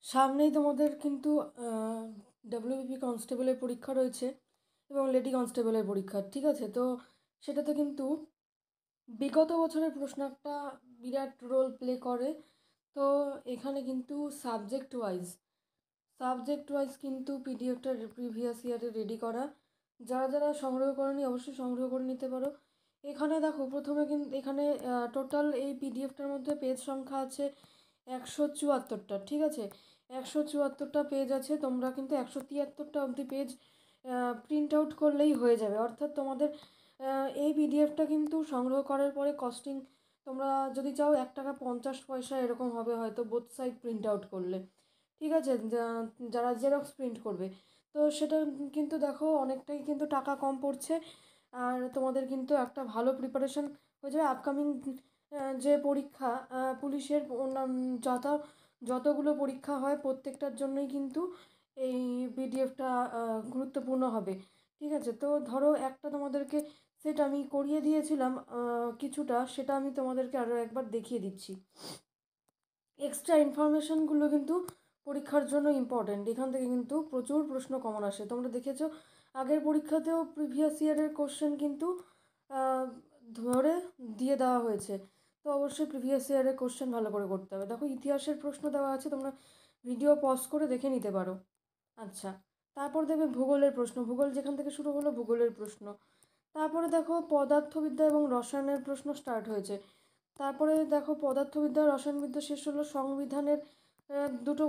সামনেই তোমাদের কিন্তু ডাব্লিউবিপি কনস্টেবলের পরীক্ষা রয়েছে এবং লেডি কনস্টেবলের পরীক্ষা, ঠিক আছে? তো সেটাতে কিন্তু বিগত বছরের প্রশ্ন একটা বিরাট রোল প্লে করে। তো এখানে কিন্তু সাবজেক্ট ওয়াইজ কিন্তু পিডিএফটা প্রিভিয়াস ইয়ারে রেডি করা। যারা যারা সংগ্রহ করেনি অবশ্যই সংগ্রহ করে নিতে পারো। এখানে দেখো প্রথমে কিন্তু এখানে টোটাল এই পিডিএফটার মধ্যে পেজ সংখ্যা আছে 174টা, ঠিক আছে? 174টা পেজ আছে। তোমরা কিন্তু 173টা অবধি পেজ প্রিন্ট আউট করলেই হয়ে যাবে। অর্থাৎ তোমাদের এই পিডিএফটা কিন্তু সংগ্রহ করার পরে কস্টিং তোমরা যদি চাও 1 টাকা 50 পয়সা এরকম হবে হয়তো বোথ সাইড প্রিন্ট আউট করলে, ঠিক আছে? যারা জেরক্স প্রিন্ট করবে তো সেটা কিন্তু দেখো অনেকটাই কিন্তু টাকা কম পড়ছে। আর তোমাদের কিন্তু একটা ভালো প্রিপারেশন হয়ে যাবে। আপকামিং যে পরীক্ষা পুলিশের যতগুলো পরীক্ষা হয় প্রত্যেকটার জন্যই কিন্তু এই পিডিএফটা গুরুত্বপূর্ণ হবে, ঠিক আছে? তো ধরো একটা তোমাদেরকে সেট আমি করিয়ে দিয়েছিলাম কিছুটা, সেটা আমি তোমাদেরকে আরও একবার দেখিয়ে দিচ্ছি। এক্সট্রা ইনফরমেশনগুলো কিন্তু পরীক্ষার জন্য ইম্পর্ট্যান্ট। এখান থেকে কিন্তু প্রচুর প্রশ্ন কমন আসে। তোমরা দেখেছো আগের পরীক্ষাতেও প্রিভিয়াস ইয়ারের কোশ্চেন কিন্তু ধরে দিয়ে দেওয়া হয়েছে। তো অবশ্যই প্রিভিয়াস ইয়ারের কোশ্চেন ভালো করে করতে হবে। দেখো ইতিহাসের প্রশ্ন দেওয়া আছে, তোমরা ভিডিও পজ করে দেখে নিতে পারো। আচ্ছা, তারপর দেখবে ভূগোলের প্রশ্ন। ভূগোল যেখান থেকে শুরু হলো ভূগোলের প্রশ্ন। তারপরে দেখো পদার্থবিদ্যা এবং রসায়নের প্রশ্ন স্টার্ট হয়েছে। তারপরে দেখো পদার্থবিদ্যা রসায়নবিদ্যা শেষ হলো। সংবিধানের দুটো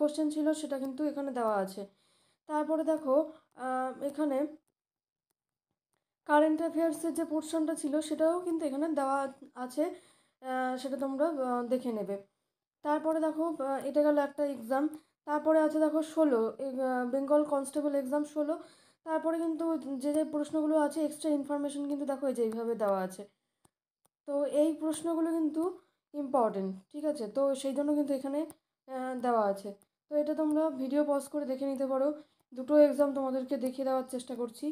কোশ্চেন ছিল, সেটা কিন্তু এখানে দেওয়া আছে। তারপরে দেখো এখানে কারেন্ট অ্যাফেয়ার্সের যে পোর্শনটা ছিল সেটাও কিন্তু এখানে দেওয়া আছে, সেটা তোমরা দেখে নেবে। তারপরে দেখো এটা গেল একটা এক্সাম। তারপরে আছে দেখো 16 বেঙ্গল কনস্টেবল এক্সাম 16। তারপরে কিন্তু যে যে প্রশ্নগুলো আছে এক্সট্রা ইনফরমেশন কিন্তু দেখো এই যে এইভাবে দেওয়া আছে। তো এই প্রশ্নগুলো কিন্তু ইম্পর্টেন্ট, ঠিক আছে? তো সেই জন্য কিন্তু এখানে দেওয়া আছে। তো এটা তোমরা ভিডিও পজ করে দেখে নিতে পারো। দুটো এক্সাম তোমাদেরকে দেখিয়ে দেওয়ার চেষ্টা করছি।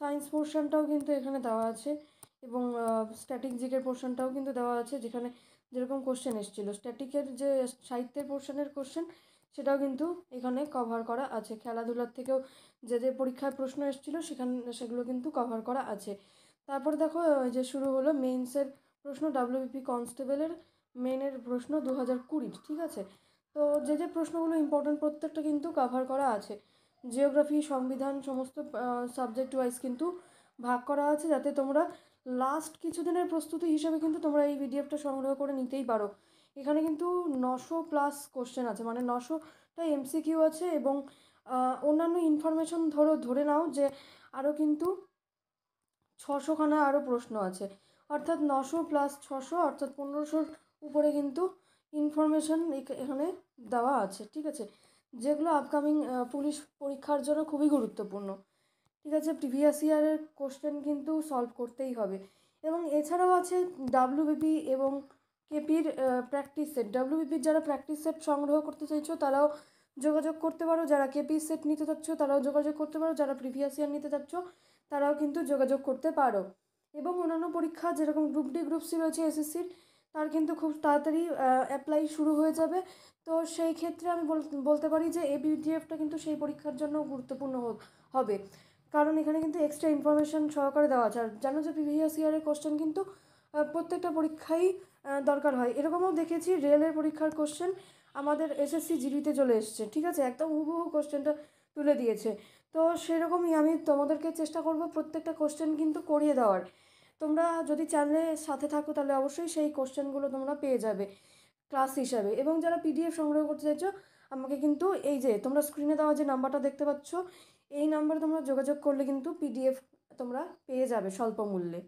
সায়েন্স পোর্শনটাও কিন্তু এখানে দেওয়া আছে এবং স্ট্যাটিক জিকের পোর্শনটাও কিন্তু দেওয়া আছে, যেখানে যেরকম কোশ্চেন এসেছিলো স্ট্যাটিকের যে সাহিত্যের পোর্শনের কোশ্চেন সেটাও কিন্তু এখানে কভার করা আছে। খেলাধুলার থেকেও যে যে পরীক্ষায় প্রশ্ন এসেছিলো সেগুলো কিন্তু কভার করা আছে। তারপরে দেখো যে শুরু হলো মেইনসের প্রশ্ন, ডাব্লিউবিপি কনস্টেবলের মেনের প্রশ্ন 2020, ঠিক আছে? তো যে যে প্রশ্নগুলো ইম্পর্টেন্ট প্রত্যেকটা কিন্তু কভার করা আছে। জিওগ্রাফি সংবিধান সমস্ত সাবজেক্ট ওয়াইজ কিন্তু ভাগ করা আছে, যাতে তোমরা লাস্ট কিছুদিনের প্রস্তুতি হিসেবে কিন্তু তোমরা এই পিডিএফটা সংগ্রহ করে নিতেই পারো। এখানে কিন্তু 900+ কোশ্চেন আছে, মানে 900টা এমসিকিউ আছে এবং অন্যান্য ইনফরমেশন ধরে নাও যে আরও কিন্তু 600খানা আরও প্রশ্ন আছে। অর্থাৎ 900+600 অর্থাৎ 1500-র উপরে কিন্তু ইনফরমেশন এখানে দেওয়া আছে, ঠিক আছে? যেগুলো আপকামিং পুলিশ পরীক্ষার জন্য খুবই গুরুত্বপূর্ণ, ঠিক আছে? প্রিভিয়াস ইয়ারের কোশ্চেন কিন্তু সলভ করতেই হবে। এবং এছাড়াও আছে ডাব্লিউবিপি এবং কেপির প্র্যাকটিস সেট। ডাব্লিউবিপির যারা প্র্যাকটিস সেট সংগ্রহ করতে চাইছো তারাও যোগাযোগ করতে পারো, যারা কেপি সেট নিতে চাচ্ছ তারাও যোগাযোগ করতে পারো, যারা প্রিভিয়াস ইয়ার নিতে চাচ্ছ তারাও কিন্তু যোগাযোগ করতে পারো। এবং অন্যান্য পরীক্ষা যেরকম গ্রুপ ডি গ্রুপ সি রয়েছে এসএসসির, তার কিন্তু খুব তাড়াতাড়ি অ্যাপ্লাই শুরু হয়ে যাবে। তো সেই ক্ষেত্রে আমি বলতে পারি যে এই পিডিএফটা কিন্তু সেই পরীক্ষার জন্য গুরুত্বপূর্ণ হবে, কারণ এখানে কিন্তু এক্সট্রা ইনফরমেশন সহকারে দেওয়া আছে। আর জানো যে প্রিভিয়াস ইয়ারের কোশ্চেন কিন্তু প্রত্যেকটা পরীক্ষাই দরকার হয়। এরকমও দেখেছি রেলের পরীক্ষার কোশ্চেন আমাদের এসএসসি জিডিতে চলে এসছে, ঠিক আছে? একদম হুবহু কোশ্চেনটা তুলে দিয়েছে। তো সেরকমই আমি তোমাদেরকে চেষ্টা করব প্রত্যেকটা কোশ্চেন কিন্তু করিয়ে দেওয়ার। তোমরা যদি চ্যানেলে সাথে থাকো তাহলে অবশ্যই সেই কোশ্চেনগুলো তোমরা পেয়ে যাবে ক্লাস হিসাবে। এবং যারা পিডিএফ সংগ্রহ করতে চাইছো আমাকে কিন্তু এই যে তোমরা স্ক্রিনে দেওয়া যে নাম্বারটা দেখতে পাচ্ছ এই নাম্বারে তোমরা যোগাযোগ করলে কিন্তু পিডিএফ তোমরা পেয়ে যাবে স্বল্প মূল্যে।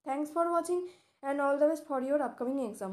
Thanks for watching and all the best for your upcoming exam.